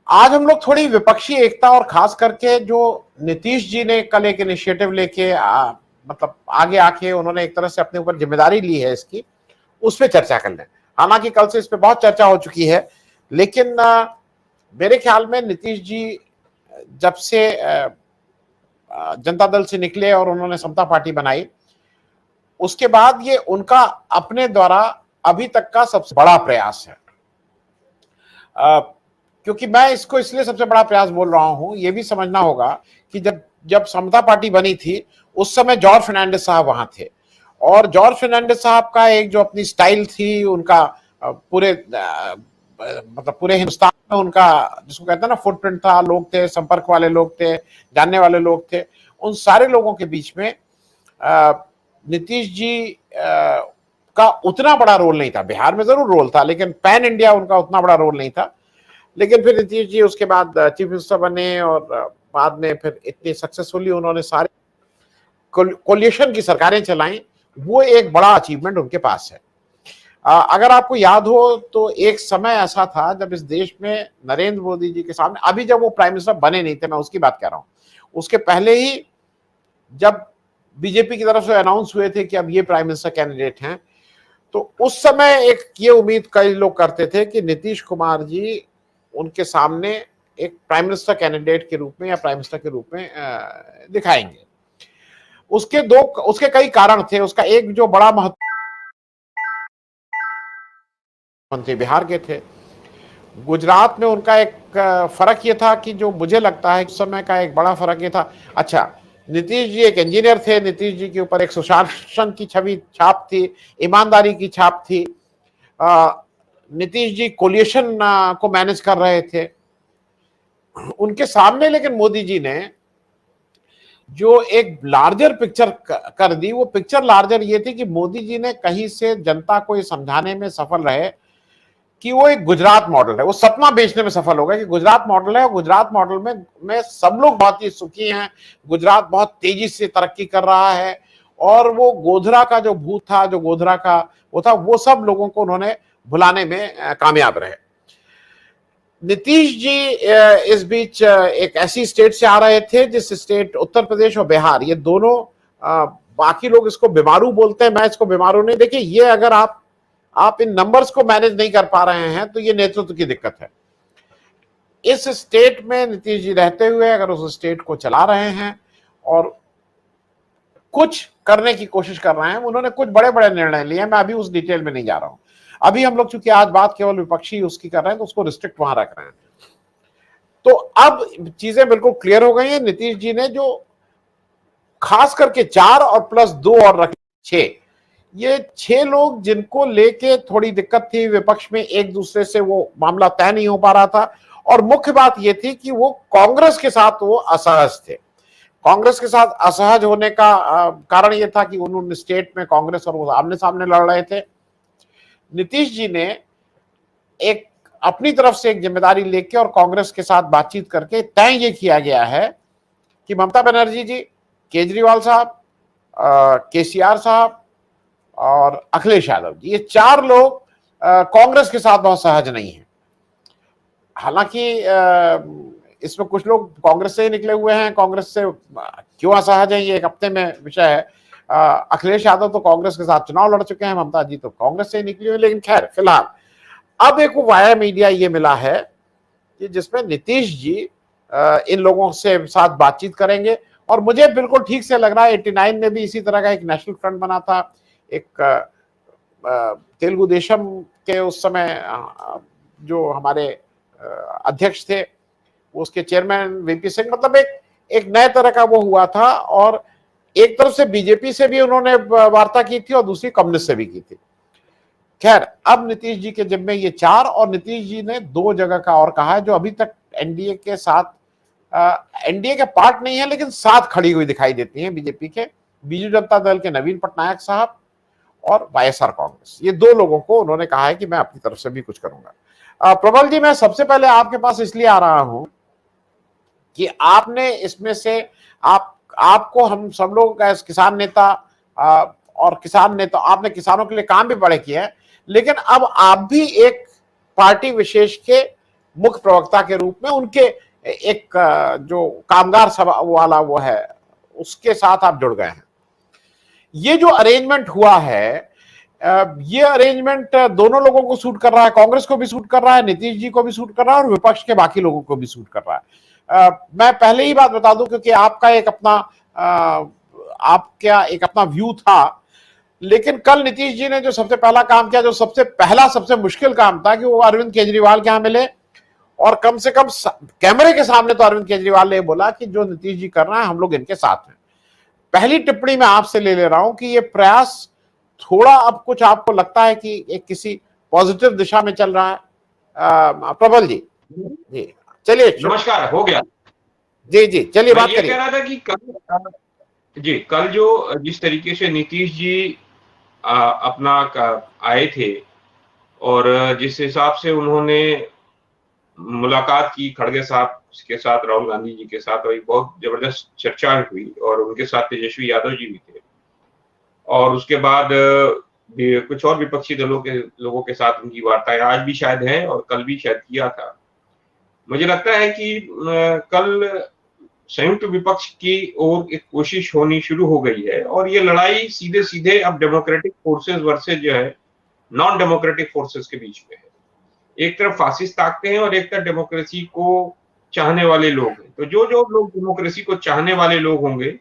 आज हम लोग थोड़ी विपक्षी एकता और खास करके जो नीतीश जी ने कल एक इनिशिएटिव लेके मतलब आगे आके उन्होंने एक तरह से अपने ऊपर जिम्मेदारी ली है इसकी, उस पर चर्चा कर लें। हालांकि कल से इस पर बहुत चर्चा हो चुकी है, लेकिन मेरे ख्याल में नीतीश जी जब से जनता दल से निकले और उन्होंने समता पार्टी बनाई, उसके बाद ये उनका अपने द्वारा अभी तक का सबसे बड़ा प्रयास है। क्योंकि मैं इसको इसलिए सबसे बड़ा प्रयास बोल रहा हूं, यह भी समझना होगा कि जब जब समता पार्टी बनी थी उस समय जॉर्ज फर्नांडिस साहब वहां थे, और जॉर्ज फर्नांडिस साहब का एक जो अपनी स्टाइल थी, उनका पूरे मतलब पूरे हिंदुस्तान में उनका जिसको कहते हैं ना फुटप्रिंट था, लोग थे, संपर्क वाले लोग थे, जानने वाले लोग थे। उन सारे लोगों के बीच में नीतीश जी का उतना बड़ा रोल नहीं था। बिहार में जरूर रोल था, लेकिन पैन इंडिया उनका उतना बड़ा रोल नहीं था। लेकिन फिर नीतीश जी उसके बाद चीफ मिनिस्टर बने और बाद में फिर इतनी सक्सेसफुली उन्होंने सारे कोलिशन की सरकारें चलाई, वो एक बड़ा अचीवमेंट उनके पास है। अगर आपको याद हो तो एक समय ऐसा था जब इस देश में नरेंद्र मोदी जी के सामने, अभी जब वो प्राइम मिनिस्टर बने नहीं थे, मैं उसकी बात कर रहा हूं, उसके पहले ही जब बीजेपी की तरफ से अनाउंस हुए थे कि अब ये प्राइम मिनिस्टर कैंडिडेट हैं, तो उस समय एक ये उम्मीद कई लोग करते थे कि नीतीश कुमार जी उनके सामने एक प्राइम मिनिस्टर कैंडिडेट के रूप में या प्राइम मिनिस्टर के रूप में दिखाएंगे। उसके कई कारण थे। उसका एक जो बड़ा मंत्री बिहार के थे। गुजरात में उनका एक फर्क ये था कि जो मुझे लगता है उस समय का एक बड़ा फर्क ये था, अच्छा नीतीश जी एक इंजीनियर थे, नीतीश जी के ऊपर एक सुशासन की छाप थी, ईमानदारी की छाप थी। नीतीश जी कोलिशन को मैनेज कर रहे थे उनके सामने। लेकिन मोदी जी ने जो एक लार्जर पिक्चर कर दी, वो पिक्चर लार्जर ये थी कि मोदी जी ने कहीं से जनता को ये समझाने में सफल रहे कि वो एक गुजरात मॉडल है। वो सपना बेचने में सफल हो गए कि गुजरात मॉडल है, और गुजरात मॉडल में सब लोग बहुत ही सुखी हैं, गुजरात बहुत तेजी से तरक्की कर रहा है। और वो गोधरा का जो भूत था, जो गोधरा का वो था, वो सब लोगों को उन्होंने भुलाने में कामयाब रहे। नीतीश जी इस बीच एक ऐसी स्टेट से आ रहे थे जिस स्टेट, उत्तर प्रदेश और बिहार, ये दोनों बाकी लोग इसको बीमारू बोलते हैं, मैं इसको बीमारू नहीं। देखिए, ये अगर आप इन नंबर्स को मैनेज नहीं कर पा रहे हैं तो ये नेतृत्व की दिक्कत है। इस स्टेट में नीतीश जी रहते हुए अगर उस स्टेट को चला रहे हैं और कुछ करने की कोशिश कर रहे हैं, उन्होंने कुछ बड़े बड़े निर्णय लिए हैं, मैं अभी उस डिटेल में नहीं जा रहा हूं। अभी हम लोग चूंकि आज बात केवल विपक्षी उसकी कर रहे हैं, तो उसको रिस्ट्रिक्ट वहां रख रहे हैं। तो अब चीजें बिल्कुल क्लियर हो गई हैं। नीतीश जी ने जो खास करके 4 और प्लस 2 और रखे 6, ये 6 लोग जिनको लेके थोड़ी दिक्कत थी विपक्ष में, एक दूसरे से वो मामला तय नहीं हो पा रहा था। और मुख्य बात ये थी कि वो कांग्रेस के साथ वो असहज थे। कांग्रेस के साथ असहज होने का कारण ये था कि उन्होंने स्टेट में कांग्रेस और वो आमने सामने लड़ रहे थे। नीतीश जी ने एक अपनी तरफ से एक जिम्मेदारी लेके और कांग्रेस के साथ बातचीत करके तय ये किया गया है कि ममता बनर्जी जी, केजरीवाल साहब, केसीआर साहब और अखिलेश यादव जी, ये 4 लोग कांग्रेस के साथ बहुत सहज नहीं है। हालांकि इसमें कुछ लोग कांग्रेस से ही निकले हुए हैं, कांग्रेस से क्यों असहज है ये एक हफ्ते में विषय है। अखिलेश यादव तो कांग्रेस के साथ चुनाव लड़ चुके हैं, ममता जी तो कांग्रेस से ही निकली हुई। लेकिन खैर, फिलहाल अब एक वाया मीडिया ये मिला है कि जिसमें नीतीश जी इन लोगों से साथ बातचीत करेंगे। और मुझे बिल्कुल ठीक से लग रहा है 89 में भी इसी तरह का एक नेशनल फ्रंट बना था। एक तेलुगु देशम के उस समय जो हमारे अध्यक्ष थे, उसके चेयरमैन वीपी सिंह, मतलब एक नए तरह का वो हुआ था। और एक तरफ से बीजेपी से भी उन्होंने वार्ता की थी और दूसरी कम्युनिस्ट से भी की थी। खैर, अब नीतीश जी के जिम्मे ये 4, और नीतीश जी ने 2 जगह का और कहा है जो अभी तक एनडीए के साथ, एनडीए के पार्ट नहीं है लेकिन साथ खड़ी हुई दिखाई देती हैं बीजेपी के, बीजू जनता दल के नवीन पटनायक साहब और वाईएसआर कांग्रेस। ये 2 लोगों को उन्होंने कहा है कि मैं अपनी तरफ से भी कुछ करूंगा। प्रबल जी, मैं सबसे पहले आपके पास इसलिए आ रहा हूं कि आपने इसमें से आपको हम सब लोग किसान नेता और किसान नेता, आपने किसानों के लिए काम भी बड़े किए हैं, लेकिन अब आप भी एक पार्टी विशेष के मुख्य प्रवक्ता के रूप में उनके एक जो कामगार सभा वाला वो है उसके साथ आप जुड़ गए हैं। ये जो अरेंजमेंट हुआ है, ये अरेंजमेंट दोनों लोगों को सूट कर रहा है, कांग्रेस को भी सूट कर रहा है, नीतीश जी को भी सूट कर रहा है और विपक्ष के बाकी लोगों को भी सूट कर रहा है। मैं पहले ही बात बता दूं क्योंकि आपका एक अपना व्यू था, लेकिन कल नीतीश जी ने जो सबसे पहला काम किया, जो सबसे मुश्किल काम था, कि वो अरविंद केजरीवाल के यहां मिले और कम से कम कैमरे के सामने तो अरविंद केजरीवाल ने बोला कि जो नीतीश जी कर रहे हैं हम लोग इनके साथ हैं। पहली टिप्पणी मैं आपसे ले रहा हूं कि ये प्रयास थोड़ा अब कुछ आपको लगता है कि एक किसी पॉजिटिव दिशा में चल रहा है? प्रबल जी, जी चलिए। नमस्कार, हो गया। जी चलिए बात करिए। कह रहा था कि कल जो जिस तरीके से नीतीश जी अपना आए थे और जिस हिसाब से उन्होंने मुलाकात की खड़गे साहब के साथ, राहुल गांधी जी के साथ, और बहुत जबरदस्त चर्चा हुई और उनके साथ तेजस्वी यादव जी भी थे और उसके बाद कुछ और विपक्षी दलों के लोगों के साथ उनकी वार्ताएं आज भी शायद है और कल भी शायद किया था। मुझे लगता है कि कल संयुक्त विपक्ष की ओर एक कोशिश होनी शुरू हो गई है और ये लड़ाई सीधे सीधे अब डेमोक्रेटिक फोर्सेस वर्सेस जो है नॉन डेमोक्रेटिक फोर्सेस के बीच में है। एक तरफ फासिस्ट ताकतें हैं और एक तरफ डेमोक्रेसी को चाहने वाले लोग हैं। तो जो जो लोग डेमोक्रेसी को चाहने वाले लोग होंगे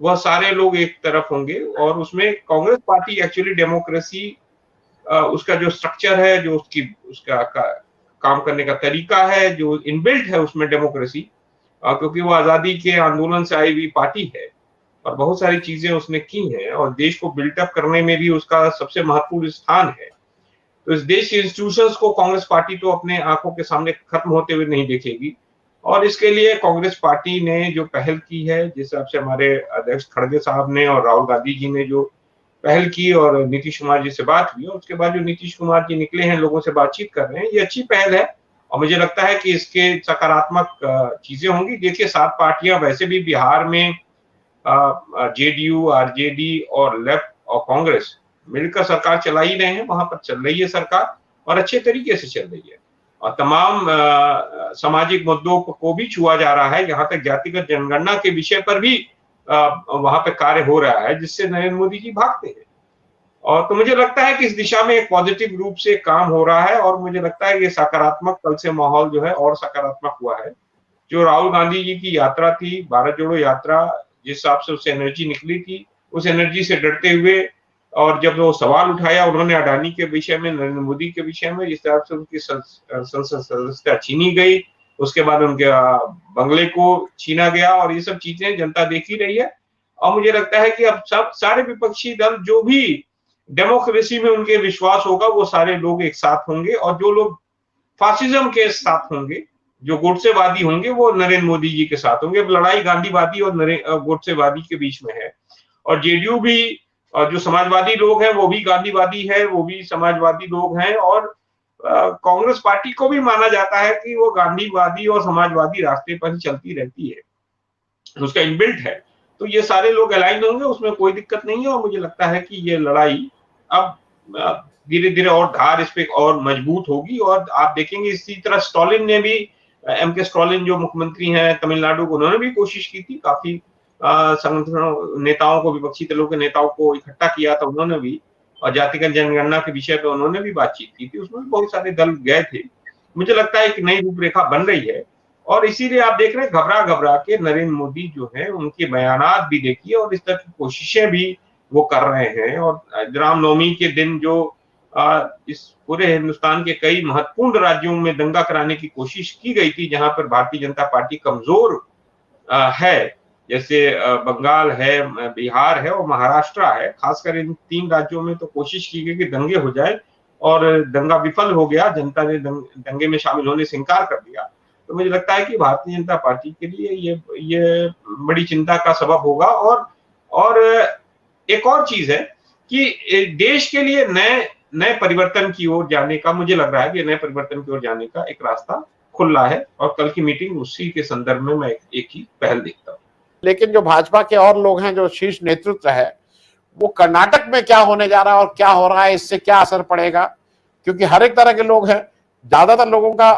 वह सारे लोग एक तरफ होंगे और उसमें कांग्रेस पार्टी एक्चुअली डेमोक्रेसी उसका जो स्ट्रक्चर है, जो उसका काम करने का तरीका है, जो इनबिल्ट है उसमें डेमोक्रेसी, क्योंकि वो आजादी के आंदोलन से आई हुई पार्टी है और बहुत सारी चीजें उसने की हैं और देश को बिल्टअप करने में भी उसका सबसे महत्वपूर्ण स्थान है। तो इस देश के इंस्टीट्यूशंस को कांग्रेस पार्टी तो अपने आंखों के सामने खत्म होते हुए नहीं देखेगी और इसके लिए कांग्रेस पार्टी ने जो पहल की है, जिस हिसाब से हमारे अध्यक्ष खड़गे साहब ने और राहुल गांधी जी ने जो पहल की और नीतीश कुमार जी से बात हुई और उसके बाद जो नीतीश कुमार जी निकले हैं, लोगों से बातचीत कर रहे हैं, ये अच्छी पहल है और मुझे लगता है कि इसके सकारात्मक चीजें होंगी। देखिए 7 पार्टियां वैसे भी बिहार में जेडीयू, आरजेडी और लेफ्ट और कांग्रेस मिलकर सरकार चला ही रहे हैं, वहां पर चल रही है सरकार और अच्छे तरीके से चल रही है और तमाम सामाजिक मुद्दों को भी छुआ जा रहा है। यहाँ तक जातिगत जनगणना के विषय पर भी वहां पे कार्य हो रहा है जिससे नरेंद्र मोदी जी भागते हैं और तो मुझे लगता है कि इस दिशा में एक पॉजिटिव रूप से काम हो रहा है और मुझे लगता है ये सकारात्मक कल से माहौल जो है और सकारात्मक हुआ है। जो राहुल गांधी जी की यात्रा थी, भारत जोड़ो यात्रा, जिस हिसाब से उससे एनर्जी निकली थी, उस एनर्जी से डरते हुए और जब वो सवाल उठाया उन्होंने अडानी के विषय में, नरेंद्र मोदी के विषय में, जिस तरह से उनकी संसद सदस्यता छीनी गई, उसके बाद उनके बंगले को छीना गया और ये सब चीजें जनता देख ही रही है और मुझे लगता है कि अब सब सारे विपक्षी दल जो भी डेमोक्रेसी में उनके विश्वास होगा वो सारे लोग एक साथ होंगे और जो लोग फासिज्म के साथ होंगे, जो गोडसेवादी होंगे, वो नरेंद्र मोदी जी के साथ होंगे। अब लड़ाई गांधीवादी और गोडसेवादी के बीच में है और जेडीयू भी और जो समाजवादी लोग हैं वो भी गांधीवादी है, वो भी समाजवादी लोग हैं और कांग्रेस पार्टी को भी माना जाता है कि वो गांधीवादी और समाजवादी रास्ते पर ही चलती रहती है, उसका इनबिल्ट है। तो ये सारे लोग अलाइन होंगे, उसमें कोई दिक्कत नहीं है और मुझे लगता है कि ये लड़ाई अब धीरे धीरे और धार इस पे और मजबूत होगी और आप देखेंगे इसी तरह स्टॉलिन ने भी, एम के स्टॉलिन जो मुख्यमंत्री हैं तमिलनाडु, उन्होंने भी कोशिश की थी, काफी संगठनों नेताओं को, विपक्षी दलों के नेताओं को इकट्ठा किया था उन्होंने भी और जातिगत जनगणना के विषय पर उन्होंने भी बातचीत की थी, उसमें भी बहुत सारे दल गए थे। मुझे लगता है कि नई रूपरेखा बन रही है और इसीलिए आप देख रहे हैं घबरा घबरा के नरेंद्र मोदी जो है उनके बयानात भी देखिए और इस तरह की कोशिशें भी वो कर रहे हैं और रामनवमी के दिन जो इस पूरे हिंदुस्तान के कई महत्वपूर्ण राज्यों में दंगा कराने की कोशिश की गई थी जहां पर भारतीय जनता पार्टी कमजोर है, जैसे बंगाल है, बिहार है और महाराष्ट्र है, खासकर इन 3 राज्यों में तो कोशिश की गई कि दंगे हो जाए और दंगा विफल हो गया, जनता ने दंगे में शामिल होने से इनकार कर दिया। तो मुझे लगता है कि भारतीय जनता पार्टी के लिए ये बड़ी चिंता का सबब होगा और एक और चीज है कि देश के लिए नए परिवर्तन की ओर जाने का, मुझे लग रहा है कि नए परिवर्तन की ओर जाने का एक रास्ता खुला है और कल की मीटिंग उसी के संदर्भ में मैं एक ही पहल देखता हूँ। लेकिन जो भाजपा के और लोग हैं, जो शीर्ष नेतृत्व है, वो कर्नाटक में क्या होने जा रहा है और क्या हो रहा है, इससे क्या असर पड़ेगा, क्योंकि हर एक तरह के लोग हैं, ज्यादातर लोगों का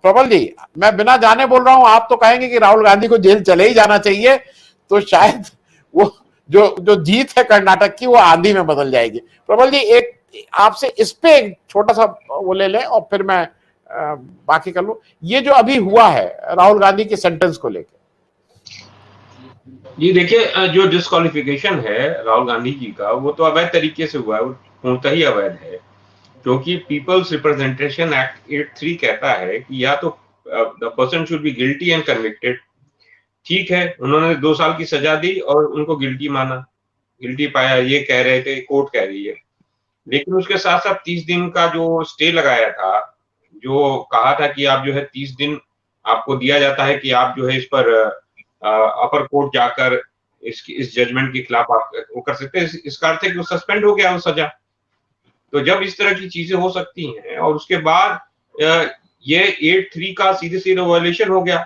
प्रबल जी, मैं बिना जाने बोल रहा हूं, आप तो कहेंगे कि राहुल गांधी को जेल चले ही जाना चाहिए, तो शायद वो जो जो जीत है कर्नाटक की वो आंधी में बदल जाएगी। प्रबल जी, एक आपसे इस पे एक छोटा सा वो ले लें और फिर मैं बाकी कर लूं। ये जो अभी हुआ है राहुल गांधी के सेंटेंस को लेकर, जी देखिए, जो डिस्क्वालिफिकेशन है राहुल गांधी जी का, वो तो अवैध तरीके से हुआ है, वो पूर्णतः ही अवैध है, क्योंकि पीपल्स रिप्रेजेंटेशन एक्ट 83 कहता है कि या तो the person should be guilty and convicted. ठीक है, उन्होंने 2 साल की सजा दी और उनको गिल्टी माना, गिल्टी पाया, ये कह रहे थे, कोर्ट कह रही है। लेकिन उसके साथ साथ 30 दिन का जो स्टे लगाया था, जो कहा था कि आप जो है 30 दिन आपको दिया जाता है कि आप जो है इस पर अपर कोर्ट जाकर इस जजमेंट के खिलाफ आप वो कर सकते हैं। इसका अर्थ है कि वो सस्पेंड हो गया वो सजा। तो जब इस तरह की चीजें हो सकती हैं और उसके बाद ये 8-3 का सीधे सीधे वायलेशन हो गया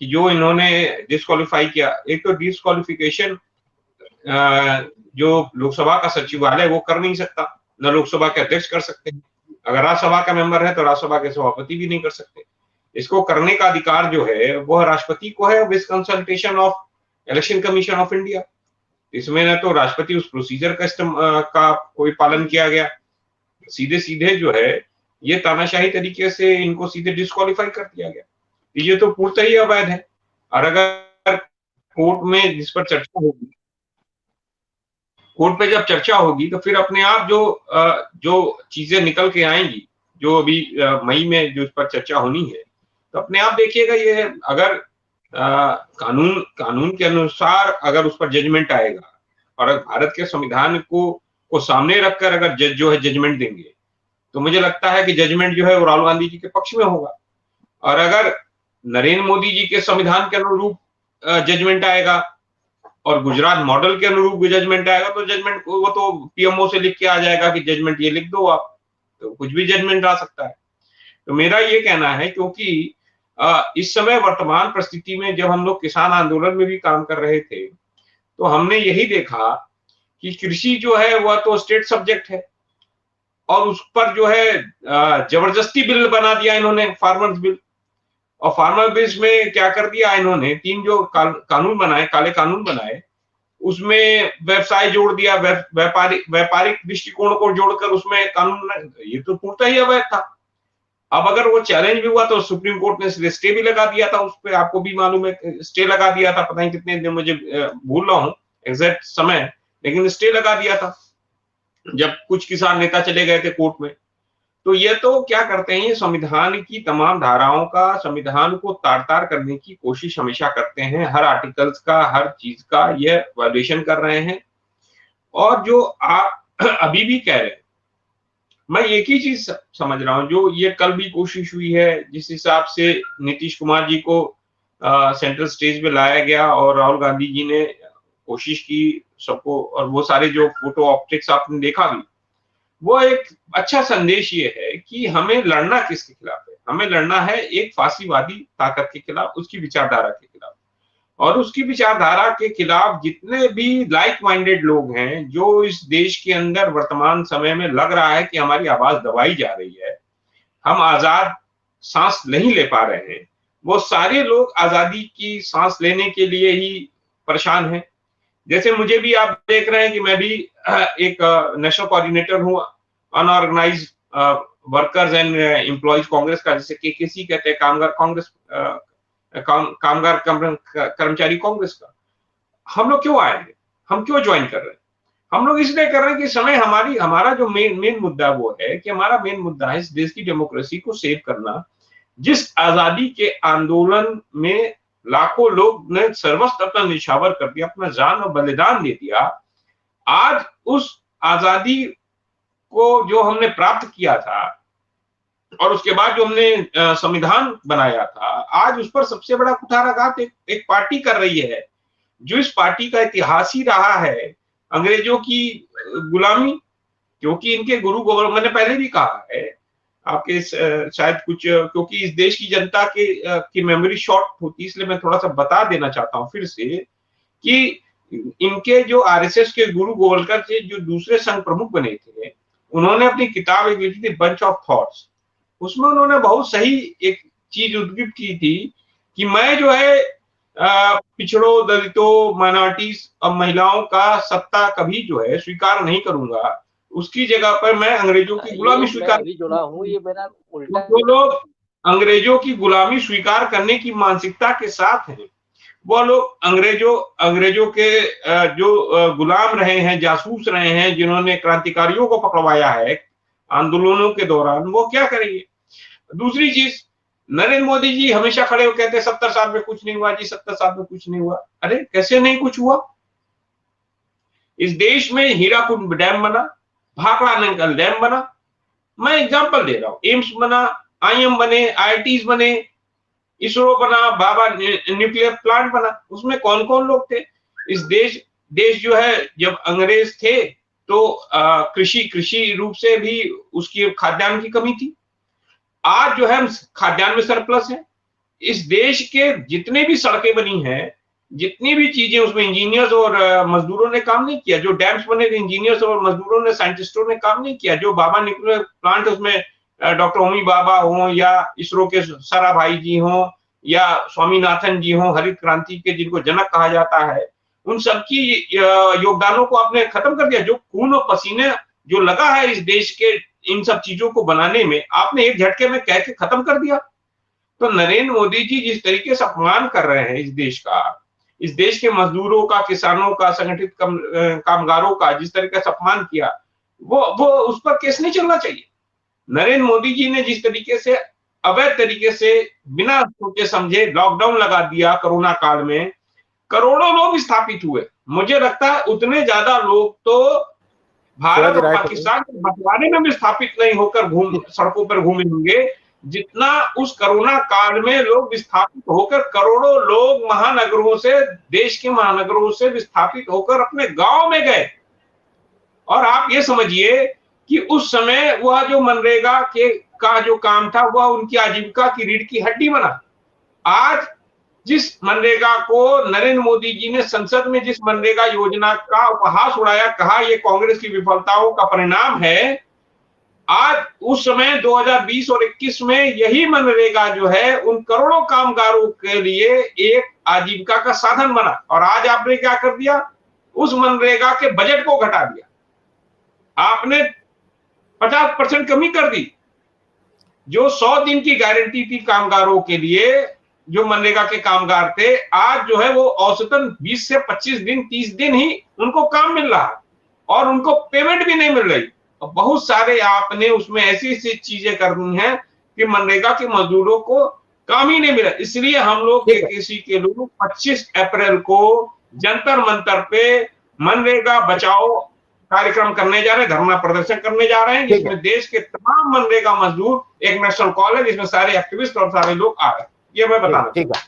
कि जो इन्होंने डिस्क्वालीफाई किया। एक तो डिस्क्वालिफिकेशन जो लोकसभा का सचिवालय वो कर नहीं सकता, न लोकसभा के अध्यक्ष कर सकते हैं। अगर राज्यसभा का मेंबर है तो राज्यसभा के सभापति भी नहीं कर सकते। इसको करने का अधिकार जो है वो राष्ट्रपति को है, with consultation of election commission of India. इसमें न तो राष्ट्रपति उस प्रोसीजर का कोई पालन किया गया, सीधे सीधे जो है ये तानाशाही तरीके से इनको सीधे डिस्क्वालीफाई कर दिया गया। ये तो पूर्णतः ही अवैध है। और अगर कोर्ट में जिस पर चर्चा होगी, कोर्ट पे जब चर्चा होगी तो फिर अपने आप जो चीजें निकल के आएंगी, जो अभी मई में जो इस पर चर्चा होनी है, तो अपने आप देखिएगा ये अगर कानून के अनुसार अगर उस पर जजमेंट आएगा और भारत के संविधान को सामने रखकर अगर जज जो है जजमेंट देंगे, तो मुझे लगता है कि जजमेंट जो है वो राहुल गांधी जी के पक्ष में होगा। और अगर नरेंद्र मोदी जी के संविधान के अनुरूप जजमेंट आएगा और गुजरात मॉडल के अनुरूप जजमेंट आएगा, तो जजमेंट वो तो पीएमओ से लिख के आ जाएगा कि जजमेंट ये लिख दो आप, तो कुछ भी जजमेंट आ सकता है। तो मेरा ये कहना है, क्योंकि इस समय वर्तमान परिस्थिति में जब हम लोग किसान आंदोलन में भी काम कर रहे थे, तो हमने यही देखा कि कृषि जो है वह तो स्टेट सब्जेक्ट है और उस पर जो है जबरदस्ती बिल बना दिया इन्होंने, फार्मर्स बिल। और फार्मर बिल्स में क्या कर दिया इन्होंने, 3 जो कानून बनाए, काले कानून बनाए, उसमें व्यवसाय जोड़ दिया, व्यापारिक दृष्टिकोण को जोड़कर उसमें कानून, ये तो पूर्णतः ही अवैध था। अब अगर वो चैलेंज भी हुआ तो सुप्रीम कोर्ट ने स्टे भी लगा दिया था उस पर, आपको भी मालूम है, स्टे लगा दिया था, पता नहीं कितने दिन, मुझे भूल रहा हूँ एग्जैक्ट समय, लेकिन स्टे लगा दिया था जब कुछ किसान नेता चले गए थे कोर्ट में। तो ये तो क्या करते हैं, संविधान की तमाम धाराओं का, संविधान को तार-तार करने की कोशिश हमेशा करते हैं, हर आर्टिकल्स का, हर चीज का ये वायलेशन कर रहे हैं। और जो आप अभी भी कह रहे हैं, मैं एक ही चीज समझ रहा हूं, जो ये कल भी कोशिश हुई है, जिस हिसाब से नीतीश कुमार जी को सेंट्रल स्टेज पे लाया गया और राहुल गांधी जी ने कोशिश की सबको, और वो सारे जो फोटो ऑप्टिक्स आपने देखा भी, वो एक अच्छा संदेश ये है कि हमें लड़ना किसके खिलाफ है, हमें लड़ना है एक फांसीवादी ताकत के खिलाफ, उसकी विचारधारा के खिलाफ। और उसकी विचारधारा के खिलाफ जितने भी लाइक माइंडेड लोग हैं, जो इस देश के अंदर वर्तमान समय में लग रहा है कि हमारी आवाज दबाई जा रही है, हम आजाद सांस नहीं ले पा रहे हैं, वो सारे लोग आजादी की सांस लेने के लिए ही परेशान हैं। जैसे मुझे भी, आप देख रहे हैं कि मैं भी एक नेशनल कोऑर्डिनेटर हूँ unorganised workers and employees congress का, जिसे केकेसी कहते हैं, कामगार कांग्रेस, कामगार कर्मचारी कांग्रेस का। हम लोग क्यों आए हैं, हम क्यों ज्वाइन कर रहे हैं? हम लोग इसलिए कर रहे हैं कि समय हमारा जो मेन मुद्दा वो है कि हमारा मेन मुद्दा है इस देश की डेमोक्रेसी को सेव करना। जिस आजादी के आंदोलन में लाखों लोग ने सर्वस्व अपना निछावर कर दिया, अपना जान और बलिदान दे दिया, आज उस आजादी को जो हमने प्राप्त किया था और उसके बाद जो हमने संविधान बनाया था, आज उस पर सबसे बड़ा कुठाराघात एक पार्टी कर रही है, जो इस पार्टी का इतिहास ही रहा है अंग्रेजों की गुलामी। क्योंकि इनके गुरु गोविंद, मैंने पहले भी कहा है आपके शायद कुछ, क्योंकि इस देश की जनता की मेमोरी शॉर्ट होती है, इसलिए मैं थोड़ा सा बता देना चाहता हूं फिर से कि इनके जो आरएसएस के गुरु गोवलकर थे, जो दूसरे संघ प्रमुख बने थे, उन्होंने अपनी किताब एक लिखी थी, बंच ऑफ थॉट्स। उसमें उन्होंने बहुत सही एक चीज उद्दीपित की थी कि मैं जो है पिछड़ों, दलितों, माइनॉरिटीज और महिलाओं का सत्ता कभी जो है स्वीकार नहीं करूंगा। उसकी जगह पर मैं अंग्रेजों की गुलामी स्वीकार, अभी जुड़ा हूँ, ये मेरा उल्टा। जो लोग अंग्रेजों की गुलामी स्वीकार करने की मानसिकता के साथ हैं, वो लोग अंग्रेजों के जो गुलाम रहे हैं, जासूस रहे हैं, जिन्होंने क्रांतिकारियों को पकड़वाया है आंदोलनों के दौरान, वो क्या करेंगे। दूसरी चीज, नरेंद्र मोदी जी हमेशा खड़े हो कहते हैं 70 साल में कुछ नहीं हुआ जी, 70 साल में कुछ नहीं हुआ। अरे कैसे नहीं कुछ हुआ? इस देश में हीराकुंड डैम बना, भाखड़ा नंगल डैम बना, मैं एग्जांपल दे रहा हूं, एम्स बना, आईएम बने, आईआईटीज बने, इसरो बना, बाबा न्यूक्लियर प्लांट बना। उसमें कौन कौन लोग थे? इस देश जो है, जब अंग्रेज थे तो कृषि रूप से भी उसकी खाद्यान्न की कमी थी। आज जो है खाद्यान्न में सरप्लस है। इस देश के जितने भी सड़कें बनी हैं, जितनी भी चीजें, उसमें इंजीनियर्स और मजदूरों ने काम नहीं किया। जो डैम्स बने थे, इंजीनियर्स और मजदूरों ने, साइंटिस्टों ने काम नहीं किया। जो बाबा न्यूक्लियर प्लांट, उसमें डॉक्टर होमी बाबा हो, या इसरो के साराभाई जी हों, या स्वामीनाथन जी हों, हरित क्रांति के जिनको जनक कहा जाता है, उन सबकी योगदानों को आपने खत्म कर दिया। जो खून और पसीने जो लगा है इस देश के इन सब चीजों को बनाने में, आपने एक झटके में कह के खत्म कर दिया। तो नरेंद्र मोदी जी जिस तरीके से अपमान कर रहे हैं इस देश का, इस देश के मजदूरों का, किसानों का, संगठित कामगारों का जिस तरीके से अपमान किया, वो उस पर केस नहीं चलना चाहिए। नरेंद्र मोदी जी ने जिस तरीके से अवैध तरीके से बिना सोचे समझे लॉकडाउन लगा दिया कोरोना काल में, करोड़ों लोग विस्थापित हुए। मुझे लगता है उतने ज्यादा लोग तो भारत और पाकिस्तान के बंटवारे में विस्थापित नहीं होकर सड़कों पर घूमे होंगे, जितना उस कोरोना काल में लोग विस्थापित होकर, करोड़ों लोग महानगरों से, देश के महानगरों से विस्थापित होकर अपने गांव में गए। और आप ये समझिए कि उस समय वह जो मनरेगा का जो काम था, वह उनकी आजीविका की रीढ़ की हड्डी बना। आज जिस मनरेगा को नरेंद्र मोदी जी ने संसद में, जिस मनरेगा योजना का उपहास उड़ाया, कहा ये कांग्रेस की विफलताओं का परिणाम है, आज उस समय 2020 और 21 में यही मनरेगा जो है उन करोड़ों कामगारों के लिए एक आजीविका का साधन बना। और आज आपने क्या कर दिया? उस मनरेगा के बजट को घटा दिया। आपने 50% कमी कर दी। जो 100 दिन की गारंटी थी कामगारों के लिए, जो मनरेगा के कामगार थे, आज जो है वो औसतन 20 से 25 दिन, 30 दिन ही उनको काम मिल रहा है और उनको पेमेंट भी नहीं मिल रही। और बहुत सारे आपने उसमें ऐसी ऐसी चीजें करनी है कि मनरेगा के मजदूरों को काम ही नहीं मिला। इसलिए हम लोग केकेसी के लोग 25 अप्रैल को जंतर मंतर पे मनरेगा बचाओ कार्यक्रम करने जा रहे हैं, धरना प्रदर्शन करने जा रहे हैं, जिसमें देश के तमाम मनरेगा मजदूर, एक नेशनल कॉल है जिसमें सारे एक्टिविस्ट और सारे लोग आ रहे हैं। ये मैं बताना। ठीक है।